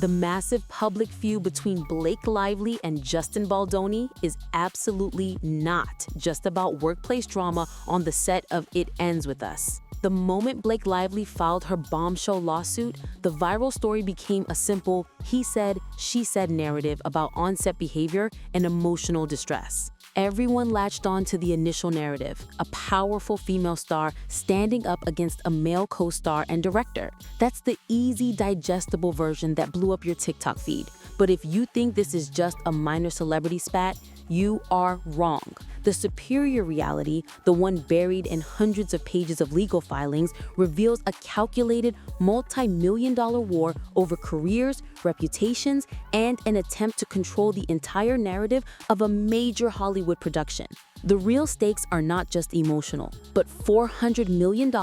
The massive public feud between Blake Lively and Justin Baldoni is absolutely not just about workplace drama on the set of It Ends With Us. The moment Blake Lively filed her bombshell lawsuit, the viral story became a simple he said, she said narrative about on-set behavior and emotional distress. Everyone latched on to the initial narrative, a powerful female star standing up against a male co-star and director. That's the easy, digestible version that blew up your TikTok feed. But if you think this is just a minor celebrity spat, you are wrong. The superior reality, the one buried in hundreds of pages of legal filings, reveals a calculated multi-million-dollar war over careers, reputations, and an attempt to control the entire narrative of a major Hollywood production. The real stakes are not just emotional, but $400 million,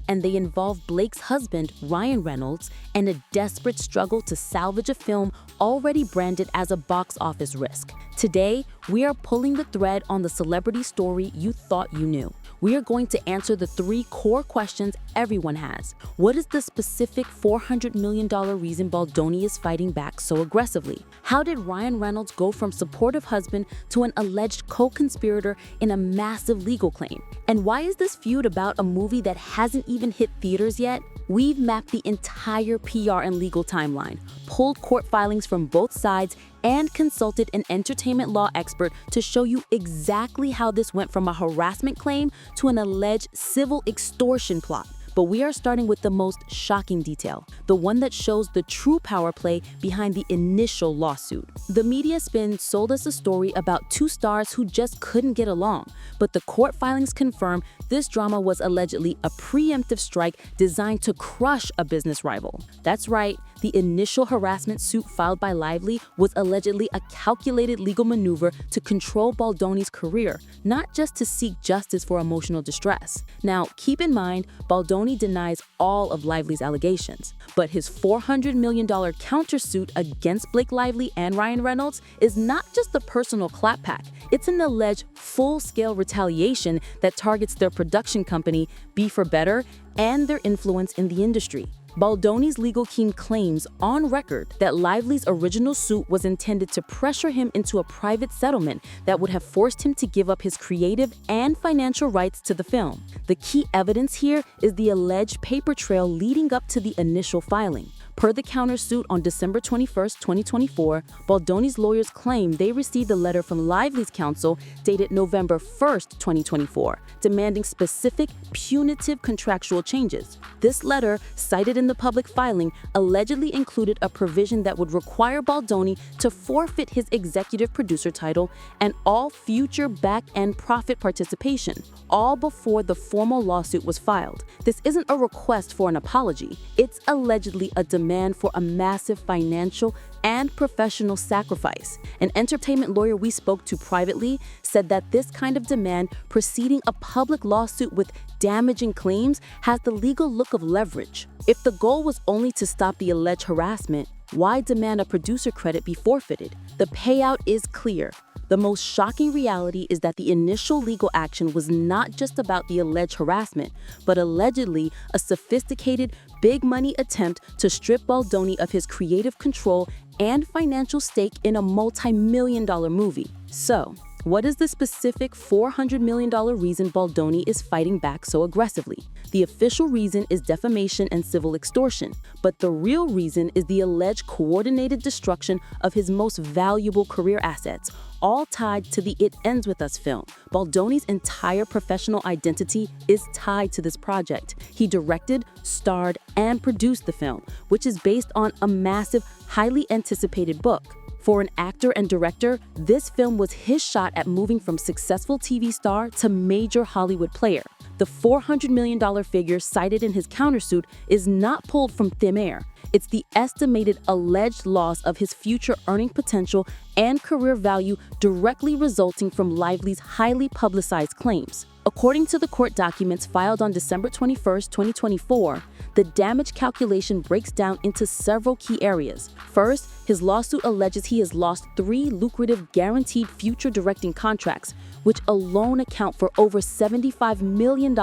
and they involve Blake's husband, Ryan Reynolds, and a desperate struggle to salvage a film already branded as a box office risk. Today, we are pulling the thread on the celebrity story you thought you knew. We are going to answer the three core questions everyone has. What is the specific $400 million reason Baldoni is fighting back so aggressively? How did Ryan Reynolds go from supportive husband to an alleged co-conspirator in a massive legal claim? And why is this feud about a movie that hasn't even hit theaters yet? We've mapped the entire PR and legal timeline, pulled court filings from both sides, and consulted an entertainment law expert to show you exactly how this went from a harassment claim to an alleged civil extortion plot. But we are starting with the most shocking detail, the one that shows the true power play behind the initial lawsuit. The media spin sold us a story about two stars who just couldn't get along, but the court filings confirm this drama was allegedly a preemptive strike designed to crush a business rival. That's right, the initial harassment suit filed by Lively was allegedly a calculated legal maneuver to control Baldoni's career, not just to seek justice for emotional distress. Now, keep in mind, Baldoni denies all of Lively's allegations, but his $400 million countersuit against Blake Lively and Ryan Reynolds is not just a personal clapback. It's an alleged full-scale retaliation that targets their production company, Be For Better, and their influence in the industry. Baldoni's legal team claims on record that Lively's original suit was intended to pressure him into a private settlement that would have forced him to give up his creative and financial rights to the film. The key evidence here is the alleged paper trail leading up to the initial filing. Per the countersuit on December 21, 2024, Baldoni's lawyers claim they received a letter from Lively's counsel dated November 1, 2024, demanding specific punitive contractual changes. This letter, cited in the public filing, allegedly included a provision that would require Baldoni to forfeit his executive producer title and all future back-end profit participation, all before the formal lawsuit was filed. This isn't a request for an apology. It's allegedly a demand for a massive financial and professional sacrifice. An entertainment lawyer we spoke to privately said that this kind of demand preceding a public lawsuit with damaging claims has the legal look of leverage. If the goal was only to stop the alleged harassment, why demand a producer credit be forfeited? The payout is clear. The most shocking reality is that the initial legal action was not just about the alleged harassment, but allegedly a sophisticated, big-money attempt to strip Baldoni of his creative control and financial stake in a multi-million-dollar movie. So, what is the specific $400 million reason Baldoni is fighting back so aggressively? The official reason is defamation and civil extortion, but the real reason is the alleged coordinated destruction of his most valuable career assets, all tied to the It Ends With Us film. Baldoni's entire professional identity is tied to this project. He directed, starred, and produced the film, which is based on a massive, highly anticipated book. For an actor and director, this film was his shot at moving from successful TV star to major Hollywood player. The $400 million figure cited in his countersuit is not pulled from thin air. It's the estimated alleged loss of his future earning potential and career value directly resulting from Lively's highly publicized claims. According to the court documents filed on December 21, 2024, the damage calculation breaks down into several key areas. First, his lawsuit alleges he has lost 3 lucrative guaranteed future directing contracts, which alone account for over $75 million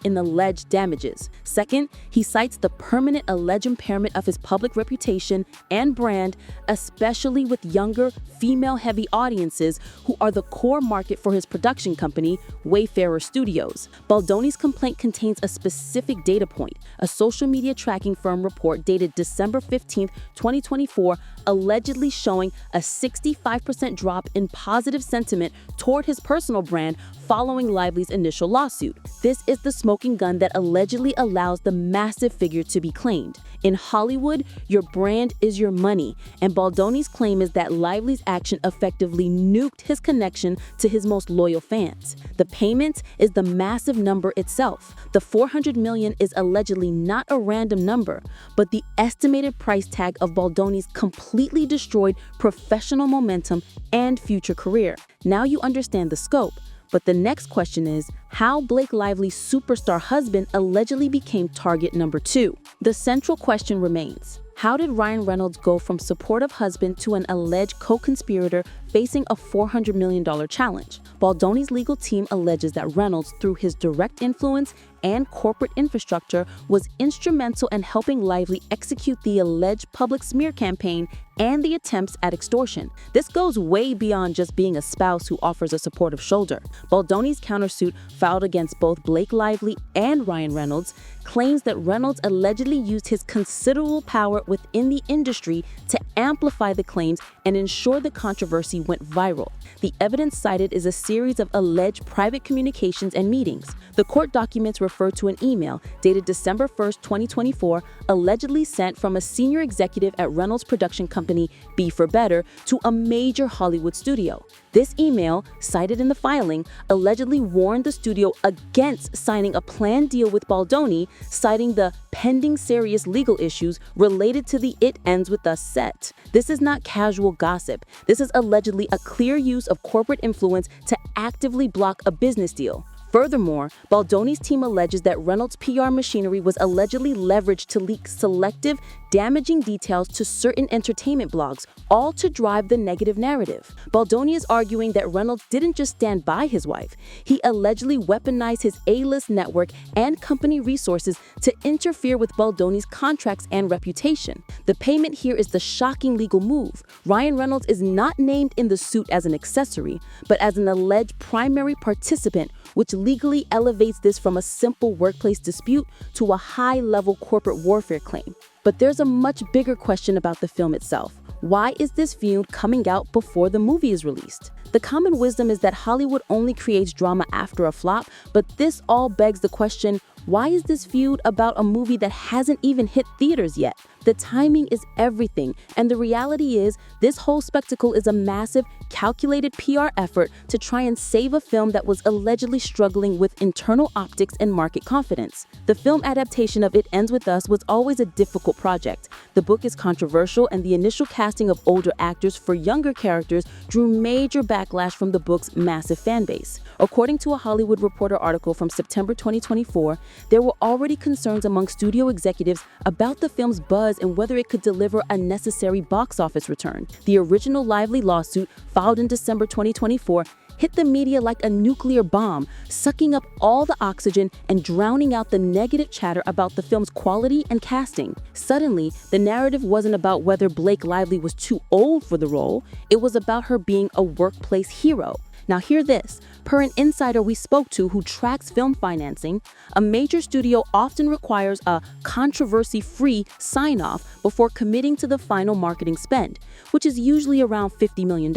in alleged damages. Second, he cites the permanent alleged impairment of his public reputation and brand, especially with younger, female-heavy audiences who are the core market for his production company, Wayfarer Studios. Baldoni's complaint contains a specific data point, a social media tracking firm report dated December 15, 2024, allegedly showing a 65% drop in positive sentiment toward his personal brand following Lively's initial lawsuit. This is the smoking gun that allegedly allows the massive figure to be claimed. In Hollywood, your brand is your money, and Baldoni's claim is that Lively's action effectively nuked his connection to his most loyal fans. The payment is the massive number itself. The $400 million is allegedly not a random number, but the estimated price tag of Baldoni's completely destroyed professional momentum and future career. Now you understand the scope. But the next question is how Blake Lively's superstar husband allegedly became target number 2. The central question remains: how did Ryan Reynolds go from supportive husband to an alleged co-conspirator facing a $400 million challenge? Baldoni's legal team alleges that Reynolds, through his direct influence and corporate infrastructure, was instrumental in helping Lively execute the alleged public smear campaign and the attempts at extortion. This goes way beyond just being a spouse who offers a supportive shoulder. Baldoni's countersuit, filed against both Blake Lively and Ryan Reynolds, claims that Reynolds allegedly used his considerable power within the industry to amplify the claims and ensure the controversy went viral. The evidence cited is a series of alleged private communications and meetings. The court documents refer to an email dated December 1, 2024, allegedly sent from a senior executive at Reynolds' production company, Be for Better, to a major Hollywood studio. This email, cited in the filing, allegedly warned the studio against signing a planned deal with Baldoni, citing the pending serious legal issues related to the It Ends With Us set. This is not casual gossip. This is allegedly a clear use of corporate influence to actively block a business deal. Furthermore, Baldoni's team alleges that Reynolds' PR machinery was allegedly leveraged to leak selective, damaging details to certain entertainment blogs, all to drive the negative narrative. Baldoni is arguing that Reynolds didn't just stand by his wife. He allegedly weaponized his A-list network and company resources to interfere with Baldoni's contracts and reputation. The payment here is the shocking legal move. Ryan Reynolds is not named in the suit as an accessory, but as an alleged primary participant, which legally elevates this from a simple workplace dispute to a high-level corporate warfare claim. But there's a much bigger question about the film itself. Why is this feud coming out before the movie is released? The common wisdom is that Hollywood only creates drama after a flop, but this all begs the question, why is this feud about a movie that hasn't even hit theaters yet? The timing is everything, and the reality is this whole spectacle is a massive, calculated PR effort to try and save a film that was allegedly struggling with internal optics and market confidence. The film adaptation of It Ends With Us was always a difficult project. The book is controversial, and the initial casting of older actors for younger characters drew major backlash from the book's massive fan base. According to a Hollywood Reporter article from September 2024, there were already concerns among studio executives about the film's buzz and whether it could deliver a necessary box office return. The original Lively lawsuit, filed in December 2024, hit the media like a nuclear bomb, sucking up all the oxygen and drowning out the negative chatter about the film's quality and casting. Suddenly, the narrative wasn't about whether Blake Lively was too old for the role, it was about her being a workplace hero. Now hear this, per an insider we spoke to who tracks film financing, a major studio often requires a controversy-free sign-off before committing to the final marketing spend, which is usually around $50 million.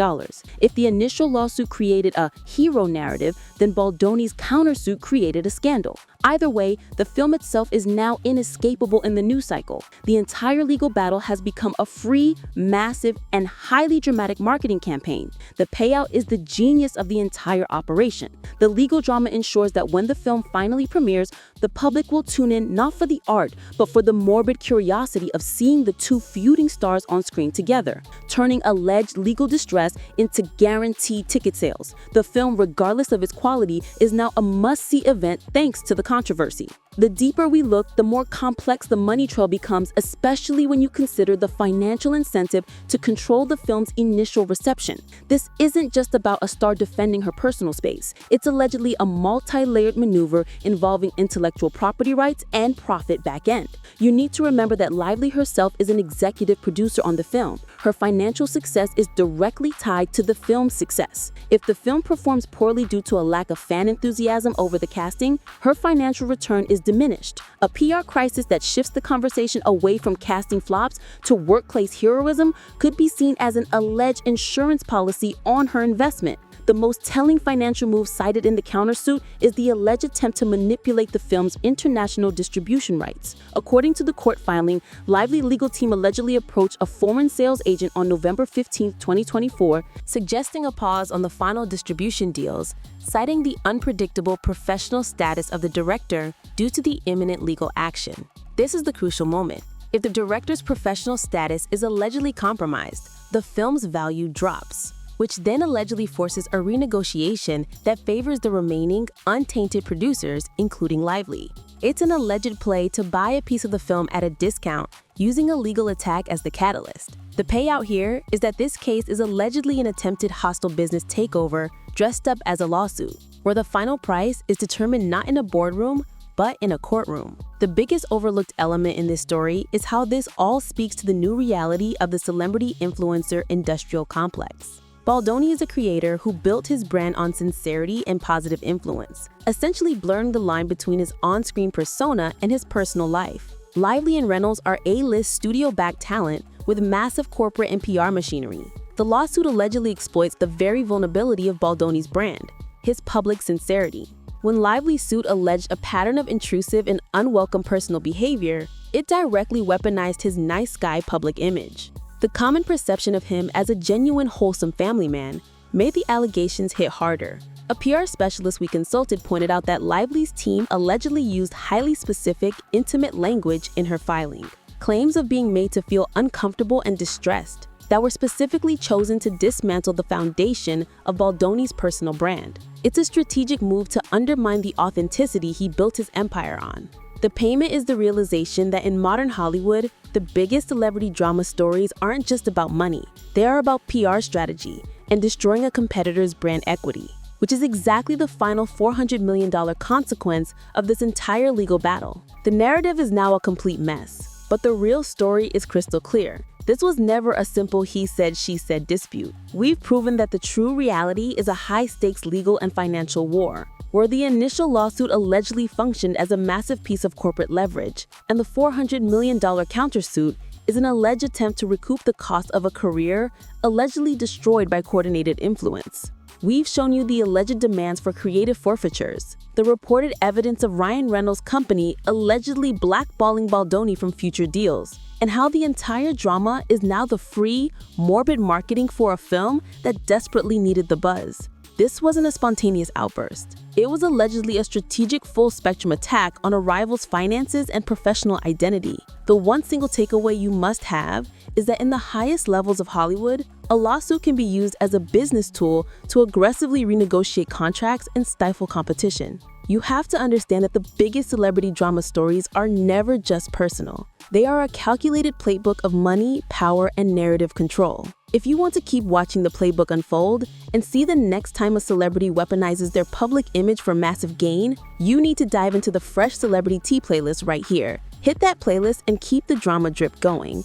If the initial lawsuit created a hero narrative, then Baldoni's countersuit created a scandal. Either way, the film itself is now inescapable in the news cycle. The entire legal battle has become a free, massive, and highly dramatic marketing campaign. The payout is the genius of the entire operation. The legal drama ensures that when the film finally premieres, the public will tune in not for the art, but for the morbid curiosity of seeing the two feuding stars on screen together, turning alleged legal distress into guaranteed ticket sales. The film, regardless of its quality, is now a must-see event thanks to the controversy. The deeper we look, the more complex the money trail becomes, especially when you consider the financial incentive to control the film's initial reception. This isn't just about a star defending her personal space. It's allegedly a multi-layered maneuver involving intellectual property rights and profit back end. You need to remember that Lively herself is an executive producer on the film. Her financial success is directly tied to the film's success. If the film performs poorly due to a lack of fan enthusiasm over the casting, her financial return is diminished. A PR crisis that shifts the conversation away from casting flops to workplace heroism could be seen as an alleged insurance policy on her investment. The most telling financial move cited in the countersuit is the alleged attempt to manipulate the film's international distribution rights. According to the court filing, Lively legal team allegedly approached a foreign sales agent on November 15, 2024, suggesting a pause on the final distribution deals, citing the unpredictable professional status of the director due to the imminent legal action. This is the crucial moment. If the director's professional status is allegedly compromised, the film's value drops, which then allegedly forces a renegotiation that favors the remaining, untainted producers, including Lively. It's an alleged play to buy a piece of the film at a discount, using a legal attack as the catalyst. The payout here is that this case is allegedly an attempted hostile business takeover dressed up as a lawsuit, where the final price is determined not in a boardroom, but in a courtroom. The biggest overlooked element in this story is how this all speaks to the new reality of the celebrity influencer industrial complex. Baldoni is a creator who built his brand on sincerity and positive influence, essentially blurring the line between his on-screen persona and his personal life. Lively and Reynolds are A-list studio-backed talent with massive corporate and PR machinery. The lawsuit allegedly exploits the very vulnerability of Baldoni's brand, his public sincerity. When Lively's suit alleged a pattern of intrusive and unwelcome personal behavior, it directly weaponized his nice guy public image. The common perception of him as a genuine, wholesome family man made the allegations hit harder. A PR specialist we consulted pointed out that Lively's team allegedly used highly specific, intimate language in her filing. Claims of being made to feel uncomfortable and distressed that were specifically chosen to dismantle the foundation of Baldoni's personal brand. It's a strategic move to undermine the authenticity he built his empire on. The payment is the realization that in modern Hollywood, the biggest celebrity drama stories aren't just about money. They are about PR strategy and destroying a competitor's brand equity, which is exactly the final $400 million consequence of this entire legal battle. The narrative is now a complete mess, but the real story is crystal clear. This was never a simple he said, she said dispute. We've proven that the true reality is a high-stakes legal and financial war, where the initial lawsuit allegedly functioned as a massive piece of corporate leverage, and the $400 million countersuit is an alleged attempt to recoup the cost of a career allegedly destroyed by coordinated influence. We've shown you the alleged demands for creative forfeitures, the reported evidence of Ryan Reynolds' company allegedly blackballing Baldoni from future deals, and how the entire drama is now the free, morbid marketing for a film that desperately needed the buzz. This wasn't a spontaneous outburst. It was allegedly a strategic full-spectrum attack on a rival's finances and professional identity. The one single takeaway you must have is that in the highest levels of Hollywood, a lawsuit can be used as a business tool to aggressively renegotiate contracts and stifle competition. You have to understand that the biggest celebrity drama stories are never just personal. They are a calculated playbook of money, power, and narrative control. If you want to keep watching the playbook unfold and see the next time a celebrity weaponizes their public image for massive gain, you need to dive into the Fresh Celebrity Tea playlist right here. Hit that playlist and keep the drama drip going.